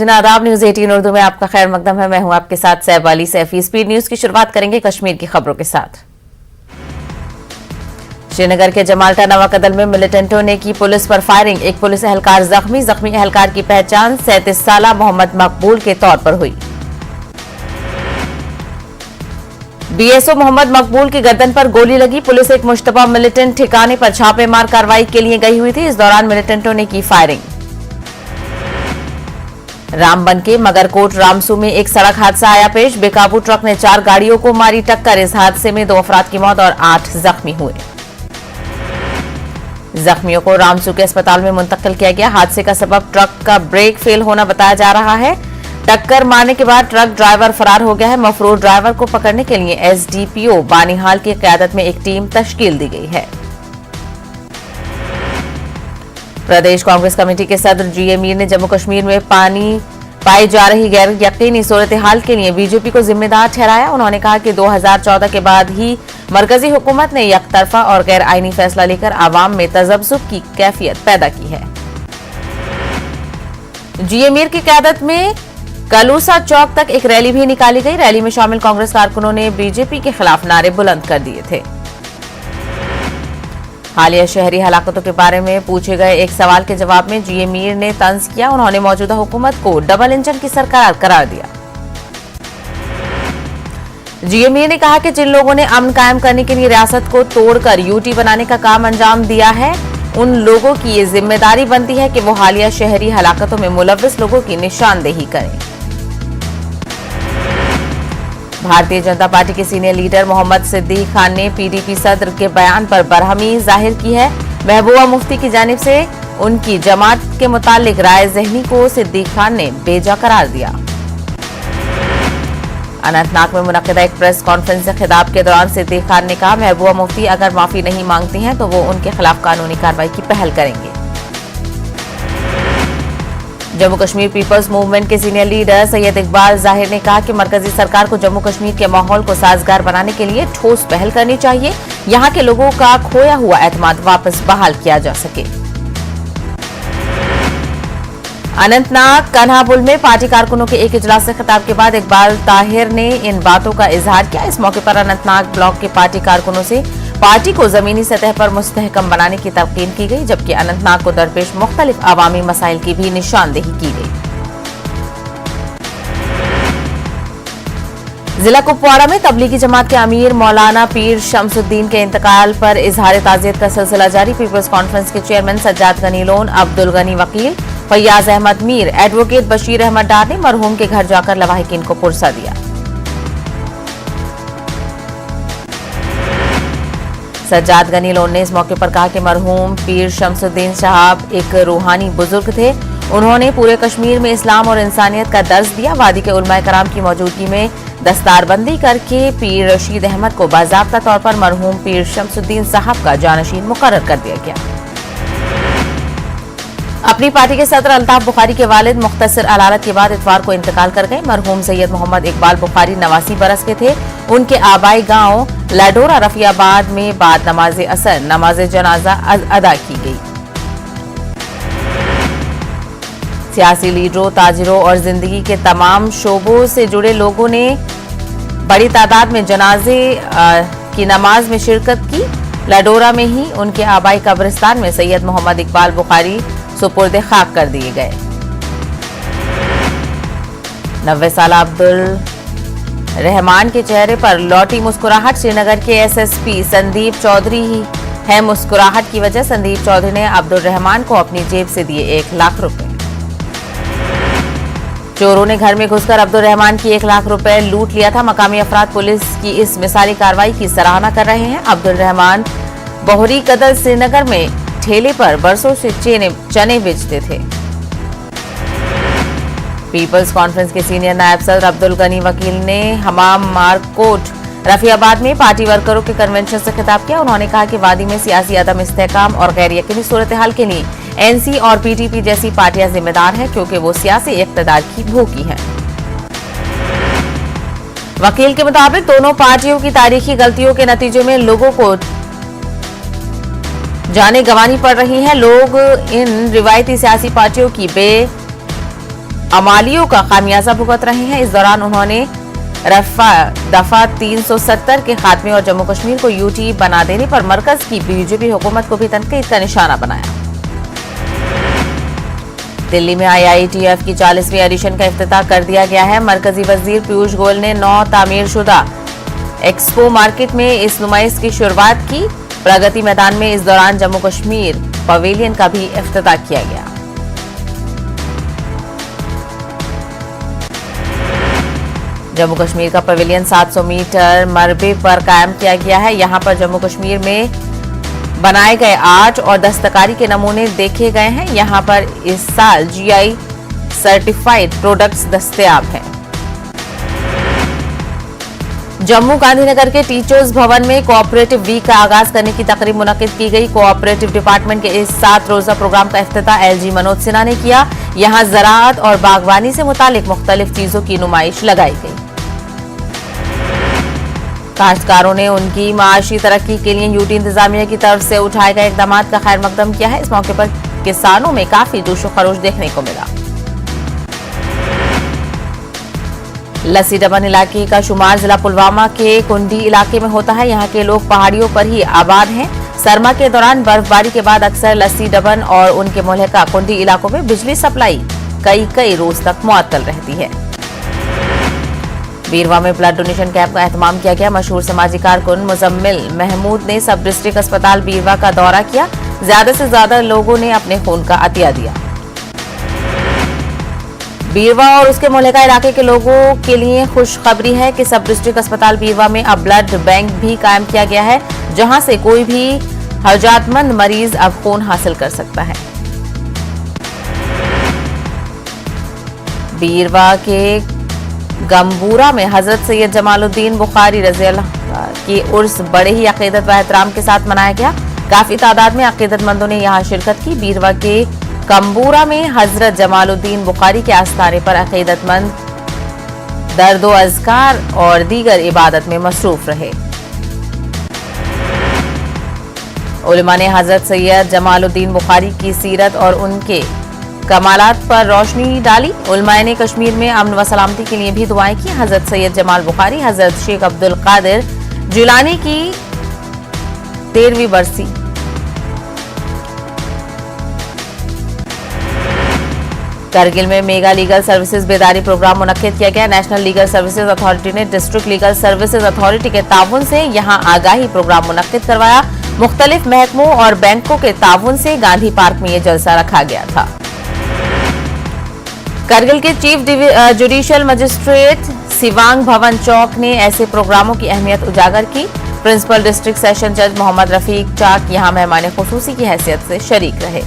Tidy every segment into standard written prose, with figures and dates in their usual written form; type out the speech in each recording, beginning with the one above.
आदाब न्यूज 18 उर्दू में आपका खैर मकदम है। मैं हूं आपके साथ सैफ अली सैफी। स्पीड न्यूज की शुरुआत करेंगे कश्मीर की खबरों के साथ। श्रीनगर के जमालटा नवाकदल में मिलिटेंटों ने की पुलिस पर फायरिंग, एक पुलिस एहलकार जख्मी एहलकार की पहचान 37 साला मोहम्मद मकबूल के तौर पर हुई। बीएसओ मोहम्मद मकबूल की गर्दन पर गोली लगी, पुलिस एक मुश्तबा मिलिटेंट ठिकाने पर छापेमार कार्रवाई के लिए गई हुई थी। इस दौरान मिलिटेंटों ने की फायरिंग। रामबन के मगरकोट रामसू में एक सड़क हादसा आया पेश, बेकाबू ट्रक ने 4 गाड़ियों को मारी टक्कर। इस हादसे में 2 अफराद की मौत और 8 जख्मी हुए। जख्मियों को रामसू के अस्पताल में मुंतकिल किया गया। हादसे का सबब ट्रक का ब्रेक फेल होना बताया जा रहा है। टक्कर मारने के बाद ट्रक ड्राइवर फरार हो गया है। मफरूर ड्राइवर को पकड़ने के लिए एसडीपीओ बानीहाल की क़यादत में एक टीम तश्कील दी गई है। प्रदेश कांग्रेस कमेटी के सदर जीए मीर ने जम्मू कश्मीर में पाई जा रही गैर यकीनी सूरत हाल के लिए बीजेपी को जिम्मेदार ठहराया। उन्होंने कहा कि 2014 के बाद ही मरकजी हुकूमत ने यकतरफा और गैर आईनी फैसला लेकर आवाम में तजब्जुब की कैफियत पैदा की है। जीए मीर की क़यादत में कलूसा चौक तक एक रैली भी निकाली गई। रैली में शामिल कांग्रेस कारकुनों ने बीजेपी के खिलाफ नारे बुलंद कर दिए थे। हालिया शहरी हलाकतों के बारे में पूछे गए एक सवाल के जवाब में जीए मीर ने तंज किया। उन्होंने मौजूदा हुकूमत को डबल इंजन की सरकार करार दिया। जीए मीर ने कहा कि जिन लोगों ने अमन कायम करने के लिए रियासत को तोड़कर यूटी बनाने का काम अंजाम दिया है, उन लोगों की ये जिम्मेदारी बनती है कि वो हालिया शहरी हलाकतों में मुलव्विस लोगों की निशानदेही करें। भारतीय जनता पार्टी के सीनियर लीडर मोहम्मद सिद्दीक खान ने पीडीपी सदर के बयान पर बरहमी जाहिर की है। महबूबा मुफ्ती की जानिब से उनकी जमात के मुतालिक राय ज़हनी को सिद्दीक खान ने बेजा करार दिया। अनंतनाग में मुनक्किदा एक प्रेस कॉन्फ्रेंस से खिताब के दौरान सिद्दीक खान ने कहा, महबूबा मुफ्ती अगर माफी नहीं मांगती हैं तो वो उनके खिलाफ कानूनी कार्रवाई की पहल करेंगे। जम्मू कश्मीर पीपल्स मूवमेंट के सीनियर लीडर सैयद इकबाल जाहिर ने कहा कि मरकजी सरकार को जम्मू कश्मीर के माहौल को साजगार बनाने के लिए ठोस पहल करनी चाहिए, यहां के लोगों का खोया हुआ एतमाद वापस बहाल किया जा सके। अनंतनाग कन्हापुल में पार्टी कारकुनों के एक इजलास से खिताब के बाद इकबाल ताहिर ने इन बातों का इजहार किया। इस मौके पर अनंतनाग ब्लॉक के पार्टी कारकुनों से पार्टी को जमीनी सतह पर मुस्तहकम बनाने की तलकीन की गई, जबकि अनंतनाग को दरपेश मुख्तलिफ अवामी मसाइल की भी निशानदेही की गई। जिला कुपवाड़ा में तबलीगी जमात के अमीर मौलाना पीर शमसुद्दीन के इंतकाल पर इजहार ताज़ियत का सिलसिला जारी। पीपल्स कॉन्फ्रेंस के चेयरमैन सज्जाद गनी लोन, अब्दुल गनी वकील, फैयाज अहमद मीर, एडवोकेट बशीर अहमद डार ने मरहूम के घर जाकर लवाहिकीन को पुरसा दिया। सज्जाद गनी लोन ने इस मौके पर कहा कि मरहूम पीर शमसुद्दीन साहब एक रूहानी बुजुर्ग थे। उन्होंने पूरे कश्मीर में इस्लाम और इंसानियत का दर्ज दिया। वादी के उलमाए कराम की मौजूदगी में दस्तारबंदी करके पीर रशीद अहमद को बाज़ाब्ता तौर पर मरहूम पीर शमसुद्दीन साहब का जानशीन मुकर्रर कर दिया गया। अपनी पार्टी के सदर अल्ताफ बुखारी के वालिद मुख्तसर अलालत के बाद इतवार को इंतकाल कर गए। मरहूम सैयद मोहम्मद इकबाल बुखारी 89 बरस के थे। उनके आबाई गांव लाडोरा रफियाबाद में बाद नमाज असर नमाज जनाजा अदा की गई। सियासी लीडरों, ताजिरों और जिंदगी के तमाम शोबों से जुड़े लोगों ने बड़ी तादाद में जनाजे की नमाज में शिरकत की। लाडोरा में ही उनके आबाई कब्रिस्तान में सैयद मोहम्मद इकबाल बुखारी सुपुर्द खाक कर दिए गए। 90 साल अब्दुल रहमान के चेहरे पर लौटी मुस्कुराहट। श्रीनगर के एसएसपी संदीप चौधरी है मुस्कुराहट की वजह। संदीप चौधरी ने अब्दुल रहमान को अपनी जेब से दिए 1 लाख रुपए। चोरों ने घर में घुसकर अब्दुल रहमान की 1 लाख रुपए लूट लिया था। मकामी अफराद पुलिस की इस मिसाली कार्रवाई की सराहना कर रहे हैं। अब्दुल रहमान बोहरी कदल श्रीनगर में ठेले पर बरसों से चने बेचते थे। पीपल्स कॉन्फ्रेंस के सीनियर नायब सदर अब्दुल गनी वकील ने हमाम मारकोट रफियाबाद में पार्टी वर्करों के कन्वेंशन से खिताब किया। उन्होंने कहा कि वादी में सियासी अदम इस्तेहकाम और गैर यकीनी सूरत हाल के लिए एनसी और पीटीपी जैसी पार्टियां जिम्मेदार हैं, क्योंकि वो सियासी इक़्तिदार की भूखी हैं। वकील के मुताबिक दोनों पार्टियों की तारीखी गलतियों के नतीजे में लोगों को जाने गंवानी पड़ रही है। लोग इन रिवायती सियासी पार्टियों की अमालियों का खामियाजा भुगत रहे हैं। इस दौरान उन्होंने दफा 370 के खात्मे और जम्मू कश्मीर को यूटी बना देने पर मरकज की बीजेपी हुकूमत को भी तनकीद का निशाना बनाया। दिल्ली में IITF की 40वीं एडिशन का इफ्तिताह कर दिया गया है। मरकजी वजीर पीयूष गोयल ने 9 तामीरशुदा एक्सपो मार्केट में इस नुमाइश की शुरुआत की। प्रगति मैदान में इस दौरान जम्मू कश्मीर पवेलियन का भी इफ्तिताह किया गया। जम्मू कश्मीर का पवेलियन 700 मीटर मरबे पर कायम किया गया है। यहां पर जम्मू कश्मीर में बनाए गए आर्ट और दस्तकारी के नमूने देखे गए हैं। यहां पर इस साल GI सर्टिफाइड प्रोडक्ट्स दस्तयाब हैं। जम्मू गांधीनगर के टीचर्स भवन में कोऑपरेटिव वीक का आगाज करने की तकरीब मुनक्किद की गई। कोऑपरेटिव डिपार्टमेंट के इस 7 रोजा प्रोग्राम का इफ्तिताह LG मनोज सिन्हा ने किया। यहां ज़राअत और बागवानी से मुतालिक मुख्तलिफ चीजों की नुमाइश लगाई गई। काश्तकारों ने उनकी माशी तरक्की के लिए यूटी इंतजामिया की तरफ से उठाए गए इकदाम का खैर मकदम किया है। इस मौके पर किसानों में काफी जोशो खरोश देखने को मिला। लस्सी डबन इलाके का शुमार जिला पुलवामा के कुंडी इलाके में होता है। यहाँ के लोग पहाड़ियों पर ही आबाद हैं। सरमा के दौरान बर्फबारी के बाद अक्सर लस्सी डबन और उनके मुल्हिका कुंडी इलाकों में बिजली सप्लाई कई रोज तक मुअत्तल रहती है। बीरवा में ब्लड डोनेशन कैंप का एहतमाम किया गया। मशहूर समाजी कारकुन मुजम्मिल महमूद ने सब डिस्ट्रिक्ट अस्पताल बीरवा का दौरा किया। ज्यादा से ज्यादा लोगों ने अपने खून का अतिया दिया। बीरवा और उसके मुल्हिका इलाके के लोगों के लिए खुशखबरी है कि सब डिस्ट्रिक्ट अस्पताल बीरवा में अब ब्लड बैंक भी कायम किया गया है, जहां से कोई भी हर्जातमंद मरीज अब खून हासिल कर सकता है। बीरवा के गंबूरा में हजरत सैयद जमालुद्दीन बुखारी रज़ी अल्लाह की उर्स बड़े ही अकीदत व एहतराम के साथ मनाया गया। काफी तादाद में अकीदतमंदों ने यहां शिरकत की। बीरवा के गंबूरा में हजरत जमालुद्दीन बुखारी के आस्थाने पर अकीदतमंद दर्दो अज़कार और दीगर इबादत में मसरूफ रहे। उलमा ने हजरत सैयद जमालुद्दीन बुखारी की सीरत और उनके कमालात पर रोशनी डाली। उलमाए ने कश्मीर में अमन व सलामती के लिए भी दुआएं की। हजरत सैयद जमाल बुखारी हजरत शेख अब्दुल कादिर जिलानी की 13वीं बरसी करगिल में मेगा लीगल सर्विसेज बेदारी प्रोग्राम मुनक्किद किया गया। नेशनल लीगल सर्विसेज अथॉरिटी ने डिस्ट्रिक्ट लीगल सर्विसेज अथॉरिटी के ताउन से यहां आगाही प्रोग्राम मुनक्किद करवाया। मुख्तलिफ महकमों और बैंकों के ताउन से गांधी पार्क में यह जलसा रखा गया था। करगिल के चीफ जुडिशियल मजिस्ट्रेट सिवांग भवन चौक ने ऐसे प्रोग्रामों की अहमियत उजागर की। प्रिंसिपल डिस्ट्रिक्ट सेशन जज मोहम्मद रफीक चाक यहां मेहमान खुसूसी की हैसियत से शरीक रहे।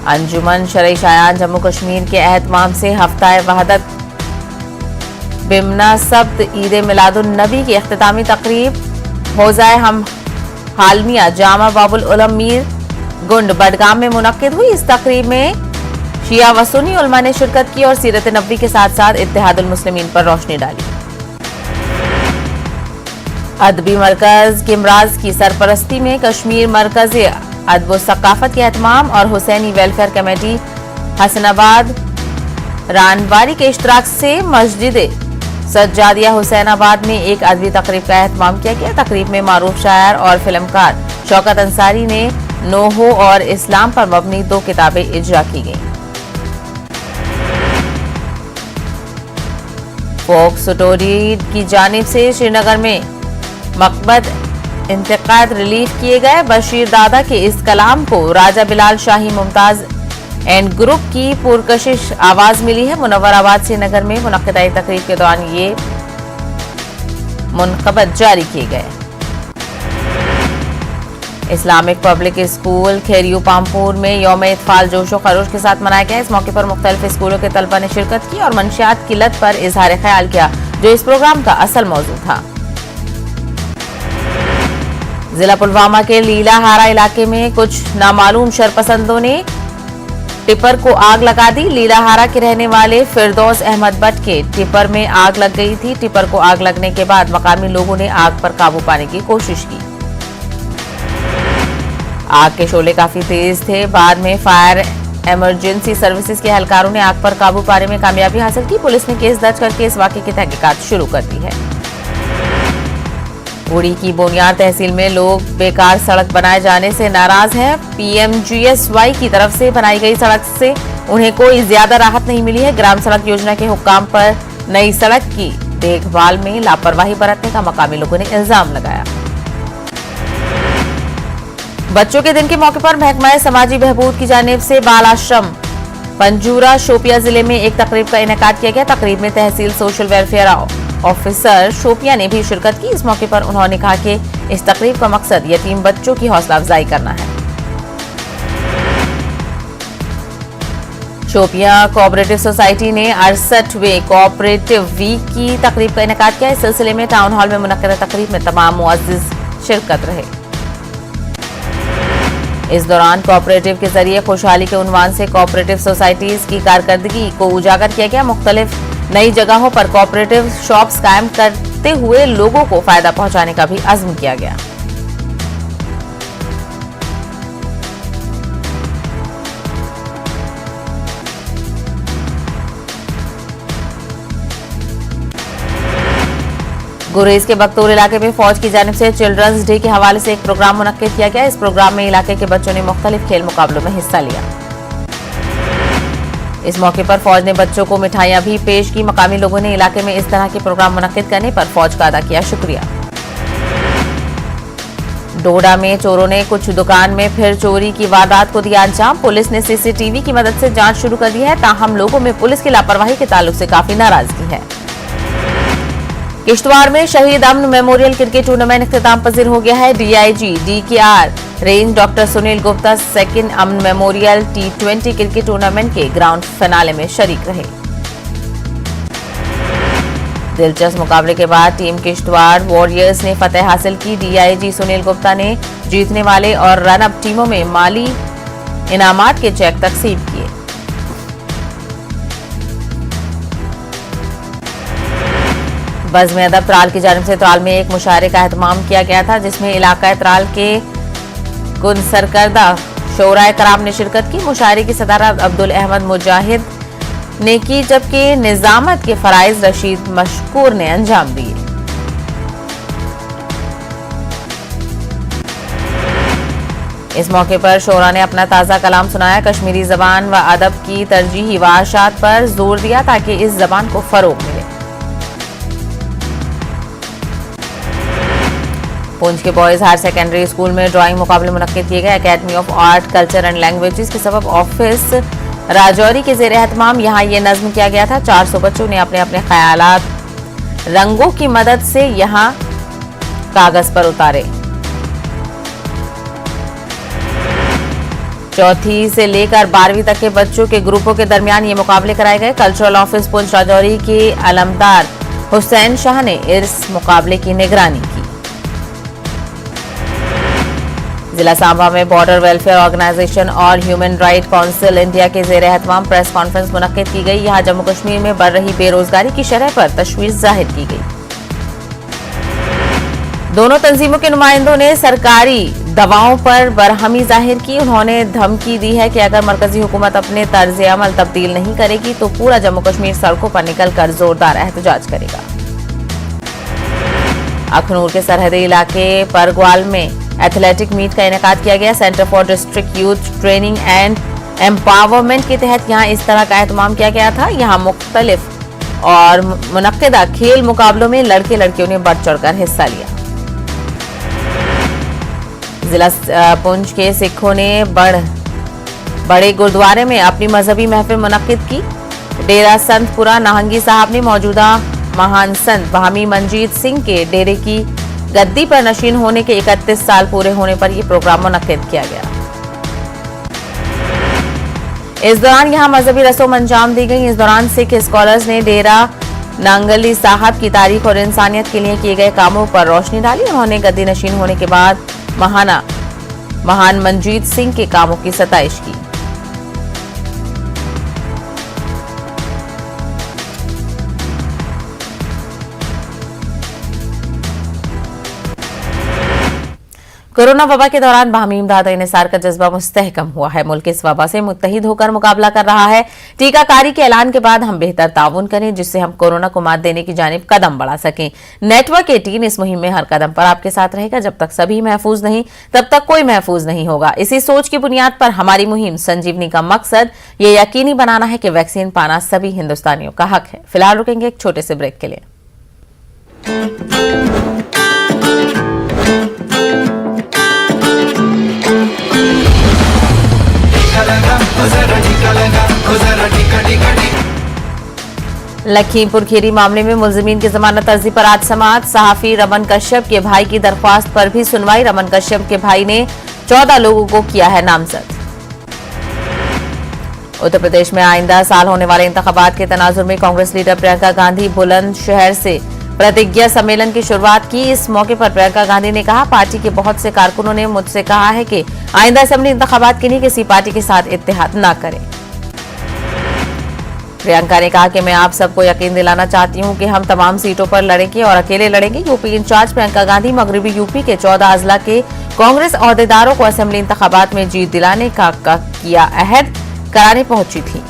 अंजुमन शरई शायान जम्मू कश्मीर के एहतमाम से हफ्ताए वहदत बिमना सब्त ईद मिलादुन नबी की इख्तितामी तकरीब हौज़ाए हम हालमिया जामा बाबुल उलम मीर गुंड बडगाम में मुनक्किद हुई। इस तकरीब में शिया व सुन्नी उलमा ने शिरकत की और सीरत नबी के साथ साथ इत्तेहादुल मुस्लिमीन पर रोशनी डाली। अदबी मरकज किमराज की सरपरस्ती में कश्मीर मरकज अदब सकाफत के एहतमाम और हुसैनी वेलफेयर कमेटी हसनाबाद रानवारी के इश्तराक से मस्जिद सज्जादिया हुसैनाबाद में एक अदबी तकरीब का एहतमाम किया गया। तकरीब में मारूफ शायर और फिल्मकार शौकत अंसारी ने नोहो और इस्लाम पर मबनी 2 किताबें इजरा की गईं। फोक स्टोरी की जानिब से श्रीनगर में मकबद इंतकाद रिलीफ किए गए। बशीर दादा के इस कलाम को राजा बिलाल शाही मुमताज एंड ग्रुप की पुरकशिश आवाज मिली है। मुनव्वराबाद श्रीनगर में मुनक्किदा तकरीब के दौरान ये मुनक़बत जारी किए गए। इस्लामिक पब्लिक स्कूल खेरियो पामपुर में यौम इत्फाल जोशो खरोश के साथ मनाया गया। इस मौके पर मुख्तलिफ स्कूलों के तलबा ने शिरकत की और मंशियात की लत पर इजहार ख्याल किया, जो इस प्रोग्राम का असल मौजू था। जिला पुलवामा के लीलाहारा इलाके में कुछ नामालूम शरपसंदों ने टिपर को आग लगा दी। लीलाहारा के रहने वाले फिरदौस अहमद भट्ट के टिपर में आग लग गई थी। टिपर को आग लगने के बाद मकामी लोगों ने आग पर काबू पाने की कोशिश की। आग के शोले काफी तेज थे। बाद में फायर इमरजेंसी सर्विसेज के एहलकारों ने आग पर काबू पाने में कामयाबी हासिल की। पुलिस ने केस दर्ज करके इस वाकये की तहकीकात शुरू कर दी है। उड़ी की बोनियार तहसील में लोग बेकार सड़क बनाए जाने से नाराज हैं। पीएमजीएसवाई की तरफ से बनाई गई सड़क से उन्हें कोई ज्यादा राहत नहीं मिली है। ग्राम सड़क योजना के हुक्काम पर नई सड़क की देखभाल में लापरवाही बरतने का मकामी लोगों ने इल्जाम लगाया। बच्चों के दिन के मौके पर महकमा समाजी बहबूद की जानिब से बाल आश्रम पंजूरा शोपिया जिले में एक तकरीब का इनेकाद किया गया। तकरीब में तहसील सोशल वेलफेयर ऑफिसर शोपिया ने भी शिरकत की। इस मौके पर उन्होंने कहा कि इस तकरीब का मकसद यतीम बच्चों की हौसला अफजाई करना है। शोपिया कोऑपरेटिव सोसाइटी ने 68वें कोऑपरेटिव वीक की तकरीब का इनेकाद किया। इस सिलसिले में टाउन हॉल में मुनक्किदा तकरीब में तमाम मुअज़्ज़िज़ शिरकत रहे। इस दौरान कोऑपरेटिव के जरिए खुशहाली के उन्वान से कोऑपरेटिव सोसाइटीज की कारकर्दगी को उजागर किया गया। मुख्तलिफ नई जगहों पर कोऑपरेटिव शॉप्स कायम करते हुए लोगों को फायदा पहुंचाने का भी अज़्म किया गया। गुरेज के बख्तौर इलाके में फौज की जानिब से चिल्ड्रंस डे के हवाले से एक प्रोग्राम मुनक्किद किया गया। इस प्रोग्राम में इलाके के बच्चों ने मुख्तलिफ खेल मुकाबलों में हिस्सा लिया। इस मौके पर फौज ने बच्चों को मिठाइयां भी पेश की। मकामी लोगों ने इलाके में इस तरह के प्रोग्राम मुनक्किद करने पर फौज का अदा किया शुक्रिया। डोडा में चोरों ने कुछ दुकान में फिर चोरी की वारदात को दिया अंजाम। पुलिस ने सीसीटीवी की मदद से जांच शुरू कर दी है, ताहम लोगों में पुलिस की लापरवाही के ताल्लुक से काफी नाराजगी है। किश्तवाड़ में शहीद अमन मेमोरियल क्रिकेट टूर्नामेंट इख्तिताम पजीर हो गया है। DIG DKR range doctor Sunil Gupta second Aman memorial T20 cricket tournament के ग्राउंड फिनाले में शरीक रहे। दिलचस्प मुकाबले के बाद टीम किश्तवाड़ वॉरियर्स ने फतेह हासिल की। डीआईजी सुनील गुप्ता ने जीतने वाले और रन अप टीमों में माली इनामात के चेक तकसीम किए। बज़्म अदब त्राल की जानिब से त्राल में एक मुशायरे का एहतमाम किया गया था, जिसमें इलाका त्राल के कुन सरकर्दा शोराए कराम ने शिरकत की। मुशायरे की सदारत अब्दुल अहमद मुजाहिद ने की, जबकि निजामत के फराइज रशीद मशकूर ने अंजाम दिए। इस मौके पर शोरा ने अपना ताज़ा कलाम सुनाया। कश्मीरी जबान व अदब की तरजीही वाशात पर जोर दिया ताकि इस जबान को फरोग मिले। पुंछ के बॉयज हायर सेकेंडरी स्कूल में ड्राइंग मुकाबले मुनक्किद किए गए। Academy of art culture and languages के सबब ऑफिस राजौरी के जेर एहतमाम यहाँ ये नज्म किया गया था। 400 बच्चों ने अपने अपने ख्यालात रंगों की मदद से यहाँ कागज पर उतारे। चौथी से लेकर 12वीं तक के बच्चों के ग्रुपों के दरमियान ये मुकाबले कराए गए। कल्चरल ऑफिस पुंछ राजौरी के अलमदार हुसैन शाह ने इस मुकाबले की निगरानी की। जिला सांबा में बॉर्डर वेलफेयर ऑर्गेनाइजेशन और ह्यूमन राइट काउंसिल इंडिया के जेर एहतमाम प्रेस कॉन्फ्रेंस मुनक्किद की गई। यहाँ जम्मू कश्मीर में बढ़ रही बेरोजगारी की शरह पर तशवीश जाहिर की गई। दोनों तंजीमों के नुमाइंदों ने सरकारी दवाओं पर बरहमी जाहिर की। उन्होंने धमकी दी है कि अगर मरकजी हुकूमत अपने तर्ज अमल तब्दील नहीं करेगी तो पूरा जम्मू कश्मीर सड़कों पर निकलकर जोरदार एहतजाज करेगा। अखनूर के सरहदी इलाके परग्वाल में एथलेटिक मीट का इनेकाद किया गया। Centre for district youth training and empowerment के तहत यहाँ इस तरह का एहतमाम किया गया था। यहाँ मुख्तलिफ और मुनक्किदा खेल मुकाबलों में लड़के लड़कियों ने बढ़ चढ़कर हिस्सा लिया। जिला पुंछ के सिखों ने बड़े गुरुद्वारे में अपनी मजहबी महफिल मुनक्किद की। डेरा संतपुरा नाहंगी साहब ने मौजूदा महान संत बहामी मंजीत सिंह के डेरे की गद्दी पर नशीन होने के 31 साल पूरे होने पर यह प्रोग्राम मुनक्किद किया गया। इस दौरान यहां मजहबी रस्म अंजाम दी गई। इस दौरान सिख स्कॉलर्स ने डेरा नांगली साहब की तारीख और इंसानियत के लिए किए गए कामों पर रोशनी डाली। उन्होंने गद्दी नशीन होने के बाद महान मंजीत सिंह के कामों की सताइश की। कोरोना वबा के दौरान बाहमी इमदाद और इंसार का जज्बा मुस्तहकम हुआ है। मुल्क इस वबा से मुत्तहिद होकर मुकाबला कर रहा है। टीकाकारी के ऐलान के बाद हम बेहतर ताउन करें जिससे हम कोरोना को मात देने की जानिब कदम बढ़ा सकें। नेटवर्क 18 इस मुहिम में हर कदम पर आपके साथ रहेगा। जब तक सभी महफूज नहीं तब तक कोई महफूज नहीं होगा। इसी सोच की बुनियाद पर हमारी मुहिम संजीवनी का मकसद ये यकीनी बनाना है कि वैक्सीन पाना सभी हिंदुस्तानियों का हक है। फिलहाल रुकेंगे एक छोटे से ब्रेक के लिए। लखीमपुर खीरी मामले में मुलजिमीन की जमानत अर्जी पर आज समाअत। सहाफी रमन कश्यप के भाई की दरख्वास्त पर भी सुनवाई। रमन कश्यप के भाई ने 14 लोगों को किया है नामजद। उत्तर प्रदेश में आइंदा साल होने वाले इंतखाबात के तनाजुर में कांग्रेस लीडर प्रियंका गांधी बुलंदशहर से प्रतिज्ञा सम्मेलन की शुरुआत की। इस मौके पर प्रियंका गांधी ने कहा, पार्टी के बहुत से कारकुनों ने मुझसे कहा है कि आइंदा असेंबली इंतखाबात के लिए किसी पार्टी के साथ इत्तेहाद न करें। प्रियंका ने कहा कि मैं आप सबको यकीन दिलाना चाहती हूं कि हम तमाम सीटों पर लड़ेंगे और अकेले लड़ेंगे। यूपी इंचार्ज प्रियंका गांधी मगरबी यूपी के 14 अजला के कांग्रेस अहदेदारों को असेंबली इंतखाबात में जीत दिलाने का किया अहद कराने पहुंची थी।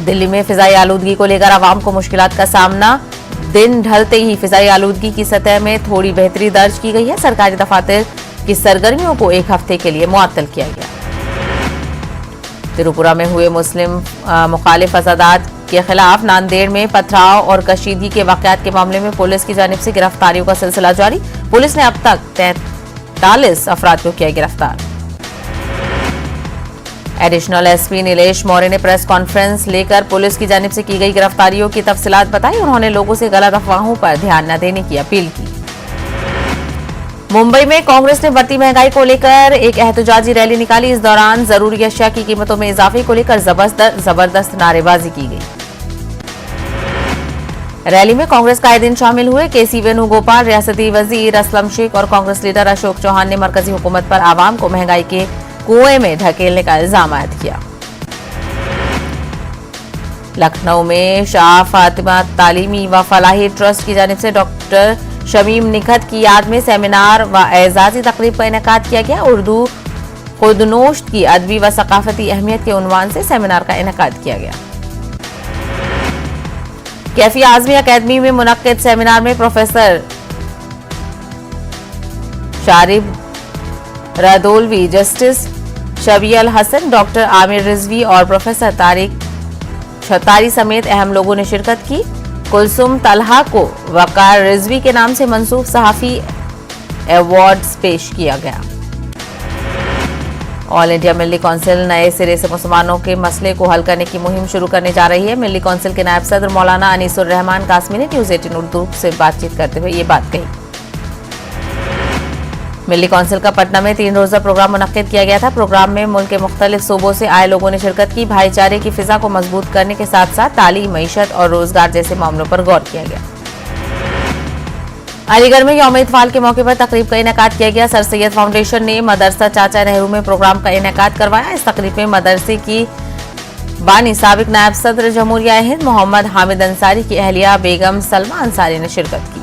दिल्ली में फिजाई आलूदगी को लेकर आवाम को मुश्किलात का सामना। दिन ढलते ही फिजाई आलूदगी की सतह में थोड़ी बेहतरी दर्ज की गई है। सरकारी दफातर की सरगर्मियों को एक हफ्ते के लिए मुअत्तल किया गया। त्रिपुरा में हुए मुस्लिम मुखालिफ फसादात के खिलाफ नांदेड़ में पथराव और कशीदगी के वाकयात के मामले में पुलिस की जानिब से गिरफ्तारियों का सिलसिला जारी। पुलिस ने अब तक 43 अफराद को किया गिरफ्तार। एडिशनल एसपी नीलेश मौर्य ने प्रेस कॉन्फ्रेंस लेकर पुलिस की जानिब से की गई गिरफ्तारियों की तफसीलात बताई। उन्होंने लोगों से गलत अफवाहों पर ध्यान न देने की अपील की। मुंबई में कांग्रेस ने बढ़ती महंगाई को लेकर एक एहतजाजी रैली निकाली। इस दौरान जरूरी अशिया की कीमतों में इजाफे को लेकर जबरदस्त नारेबाजी की गई। रैली में कांग्रेस कायदीन शामिल हुए। केसी वेणुगोपाल, रियासती वजीर असलम शेख और कांग्रेस लीडर अशोक चौहान ने मरकजी हुकूमत पर आवाम को महंगाई के कुएं में ढकेलने का इल्जाम आयद किया। लखनऊ में शाह फातिमा तालीमी व फलाही ट्रस्ट की जानिब से डॉक्टर शमीम निखत की याद में सेमिनार व एजाजी तकरीब का इनेकाद किया गया। उर्दू खुदनोश्त की अदबी व सकाफती अहमियत के उन्वान से सेमिनार का इनेकाद किया गया। कैफी आजमी अकेडमी में मुनक्किद सेमिनार में professor Sharib Rudaulvi, justice Shabihul Hasan, doctor Amir Rizvi और प्रोफेसर तारिक छतारी समेत अहम लोगों ने शिरकत की। कुलसुम तलहा को वकार रिजवी के नाम से मंसूब सहाफी अवार्ड्स पेश किया गया। ऑल इंडिया मिल्ली काउंसिल नए सिरे से मुसलमानों के मसले को हल करने की मुहिम शुरू करने जा रही है। मिल्ली काउंसिल के नायब सदर मौलाना अनीसुर रहमान कासमी ने न्यूज 18 उर्दू से बातचीत करते हुए ये बात कही। मिल्ली काउंसिल का पटना में 3 रोजा प्रोग्राम मुनक्किद किया गया था। प्रोग्राम में मुल्क के मुख्तलिफ सूबों से आए लोगों ने शिरकत की। भाईचारे की फिजा को मजबूत करने के साथ साथ तालीम, मईशत और रोजगार जैसे मामलों पर गौर किया गया। अलीगढ़ में यौम इत्फाल के मौके पर तकरीब का इनेकाद किया गया। सर सैयद फाउंडेशन ने मदरसा चाचा नेहरू में प्रोग्राम का इनेकाद करवाया। इस तकरीब में मदरसे की बानी साबिक नायब सदर जमहूरिया हिंद मोहम्मद हामिद अंसारी की अहलिया बेगम सलमा अंसारी ने शिरकत की।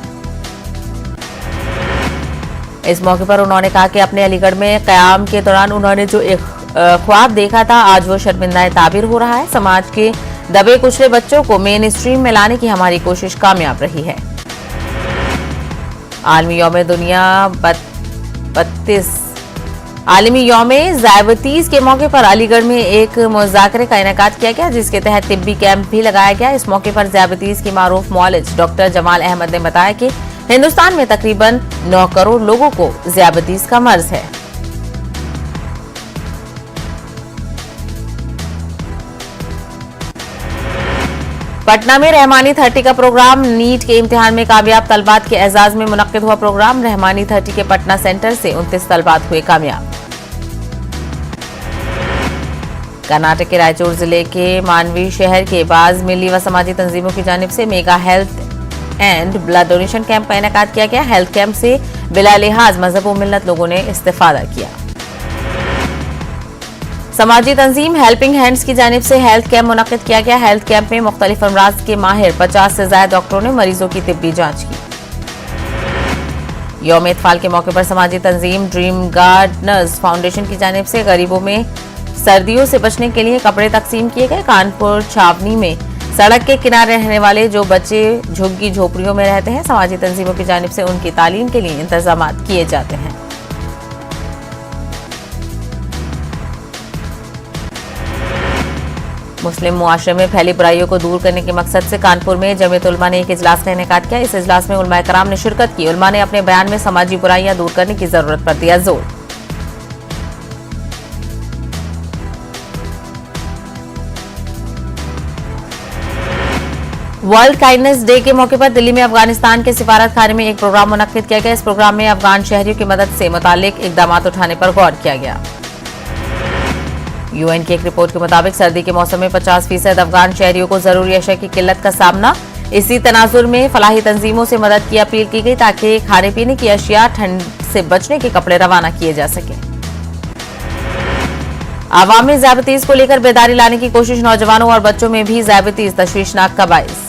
इस मौके पर उन्होंने कहा कि अपने अलीगढ़ में क़याम के दौरान उन्होंने जो एक ख्वाब देखा था आज वो शर्मिंदा ताबीर हो रहा है। समाज के दबे कुचले बच्चों को मेन स्ट्रीम में लाने की हमारी कोशिश कामयाब रही है। आलमी यौम दुनिया 32 आलमी यौम ज़ायबतीज़ के मौके पर अलीगढ़ में एक मुज़ाकरे का इनेकाद किया गया जिसके तहत तिब्बी कैंप भी लगाया गया। इस मौके पर ज़ायबतीज़ की मारूफ मौलिज डॉक्टर जमाल अहमद ने बताया कि हिंदुस्तान में तकरीबन 9 करोड़ लोगों को ज़ियाबतीज़ का मर्ज है। पटना में रहमानी 30 का प्रोग्राम। नीट के इम्तिहान में कामयाब तलबात के एजाज में मुनक्किद हुआ प्रोग्राम। रहमानी 30 के पटना सेंटर से 29 तलबात हुए कामयाब। कर्नाटक के रायचूर जिले के मानवी शहर के बाज मिली व समाजी तंजीमों की जानिब से mega health and blood donation camp का इनेकाद किया गया। हेल्थ कैंप से बिला लिहाज मजहब व मिल्लत लोगों ने इस्तेफादा किया। समाजी तंजीम हेल्पिंग हैंड्स की जानिब से हेल्थ कैंप मुनक्किद किया गया। हेल्थ कैंप में मुख्तलिफ अमराज के माहिर 50 से ज्यादा डॉक्टरों ने मरीजों की तिब्बी जांच की। यौम इत्फाल के मौके पर समाजी तंजीम ड्रीम गार्डनर्स फाउंडेशन की जानिब से गरीबों में सर्दियों से बचने के लिए कपड़े तकसीम किए गए। कानपुर छावनी में सड़क के किनारे रहने वाले जो बच्चे झुग्गी झोपड़ियों में रहते हैं, समाजी तंजीमों की जानिब से उनकी तालीम के लिए इंतजाम किए जाते हैं। मुस्लिम मुआशरे में फैली बुराइयों को दूर करने के मकसद से कानपुर में जमीयत उलमा ने एक इजलास का इनेकाद किया। इस इजलास में उलमाए कराम ने शिरकत की। उलमा ने अपने बयान में समाजी बुराइयां दूर करने की जरूरत पर दिया जोर। वर्ल्ड काइंडनेस डे के मौके पर दिल्ली में अफगानिस्तान के सिफारत खाने में एक प्रोग्राम मुनक्किद किया गया। इस प्रोग्राम में अफगान शहरियों की मदद से मुतालिक इकदाम उठाने पर गौर किया गया। यूएन की एक रिपोर्ट के मुताबिक सर्दी के मौसम में 50% अफगान शहरियों को जरूरी अशया की किल्लत का सामना। इसी तनाजुर में फलाही तंजीमों से मदद की अपील की गई ताकि खाने पीने की अशिया, ठंड से बचने के कपड़े रवाना किए जा सके। आवामी ज़्यादतीज़ को लेकर बेदारी लाने की कोशिश, नौजवानों और बच्चों में भी ज़्यादतीज़ तशवीशनाक का बाइस।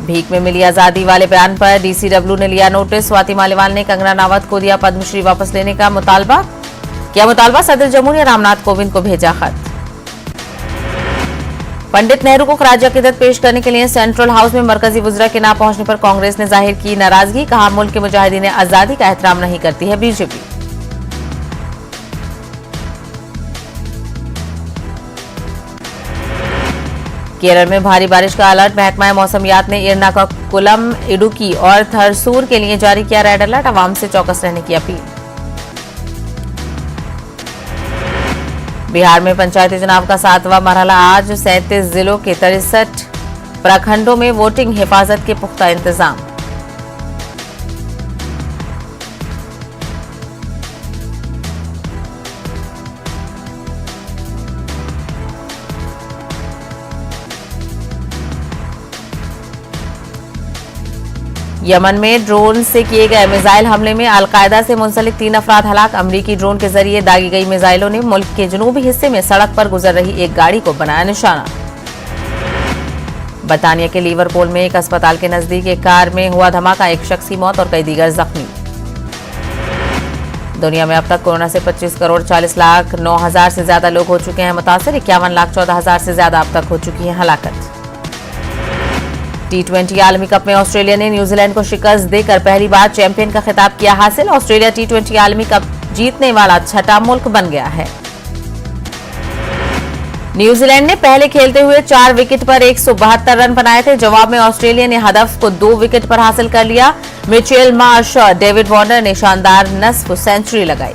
भीख में मिली आजादी वाले बयान पर डीसीडब्ल्यू ने लिया नोटिस। स्वाति मालीवाल ने कंगना रनावत को दिया पद्मश्री वापस लेने का मुतालबा। सदर जमहूरिया रामनाथ कोविंद को भेजा खत। पंडित नेहरू को खराज अकीदत पेश करने के लिए सेंट्रल हाउस में मरकजी वुज़रा के ना पहुंचने पर कांग्रेस ने जाहिर की नाराजगी। कहा, मुल्क के मुजाहिदीन आजादी का एहतराम नहीं करती है बीजेपी। केरल में भारी बारिश का अलर्ट। महकमा मौसमियात ने एर्नाकुलम, इडुक्की और थरसूर के लिए जारी किया रेड अलर्ट। अवाम से चौकस रहने की अपील। बिहार में पंचायती चुनाव का 7वां मरहला आज। 37 जिलों के 63 प्रखंडों में वोटिंग, हिफाजत के पुख्ता इंतजाम। यमन में ड्रोन से किए गए मिसाइल हमले में अलकायदा से मुंसलिक 3 अफराद हलाक। अमरीकी ड्रोन के जरिए दागी गई मिसाइलों ने मुल्क के जनूबी हिस्से में सड़क पर गुजर रही एक गाड़ी को बनाया निशाना। बर्तानिया के लिवरपूल में एक अस्पताल के नजदीक एक कार में हुआ धमाका, एक शख्स की मौत और कई दीगर जख्मी। दुनिया में अब तक कोरोना से 25 करोड़ 40 लाख 9 हजार से ज्यादा लोग हो चुके हैं मुतासर। 51 लाख 14 हजार से ज्यादा अब तक हो चुकी है हलाकत। T20 आलमी कप में ऑस्ट्रेलिया ने न्यूजीलैंड को शिकस्त देकर पहली बार चैंपियन का खिताब किया हासिल। ऑस्ट्रेलिया T20 आलमी कप जीतने वाला छठा मुल्क बन गया है। न्यूजीलैंड ने पहले खेलते हुए 4 विकेट पर 172 रन बनाए थे। जवाब में ऑस्ट्रेलिया ने हदफ को 2 विकेट पर हासिल कर लिया। मिचेल मार्श और डेविड वार्नर ने शानदार नस्फ सेंचुरी लगाई।